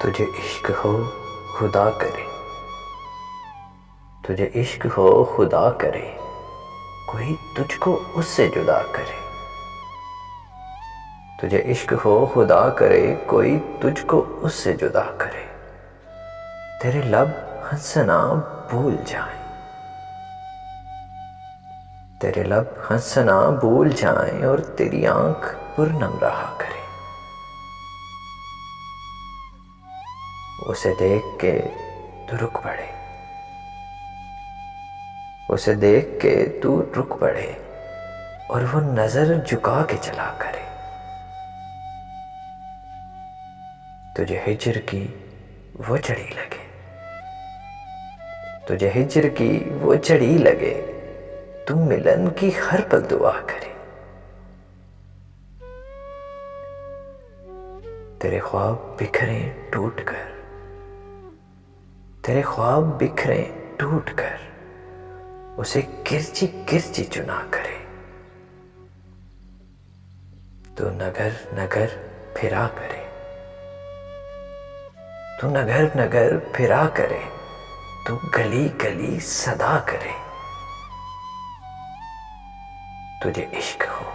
تجھے عشق ہو خدا کرے، تجھے عشق ہو خدا کرے، کوئی تجھ کو اس سے جدا کرے۔ تجھے عشق ہو خدا کرے، کوئی تجھ کو اس سے جدا کرے۔ تیرے لب ہنسنا بھول جائیں، تیرے لب ہنسنا بھول جائیں، اور تیری آنکھ پرنم رہا کرے۔ اسے دیکھ کے تو رک پڑے، اسے دیکھ کے تو رک پڑے، اور وہ نظر جھکا کے چلا کرے۔ تجھے ہجر کی وہ چڑی لگے، تجھے ہجر کی وہ چڑی لگے، تو ملن کی ہر پل دعا کرے۔ تیرے خواب بکھریں ٹوٹ کر، تیرے خواب بکھریں ٹوٹ کر، اسے کرچی کرچی چنا کرے۔ تو نگر نگر پھرا کرے، تو نگر نگر پھرا کرے، تو گلی گلی صدا کرے۔ تجھے عشق ہو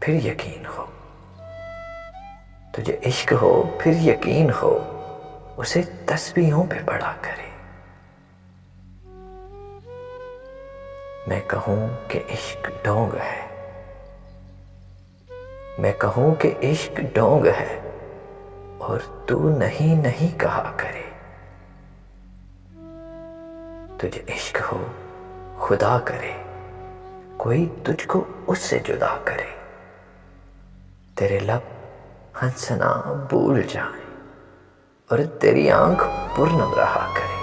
پھر یقین ہو، تجھے عشق ہو پھر یقین ہو، اسے تسبیحوں پہ پڑھا کرے۔ میں کہوں کہ عشق ڈونگ ہے، میں کہوں کہ عشق ڈونگ ہے، اور تو نہیں نہیں کہا کرے۔ تجھے عشق ہو خدا کرے، کوئی تجھ کو اس سے جدا کرے۔ تیرے لب ہنسنا بھول جائیں، اور تیری آنکھ پرنم رہا کرے۔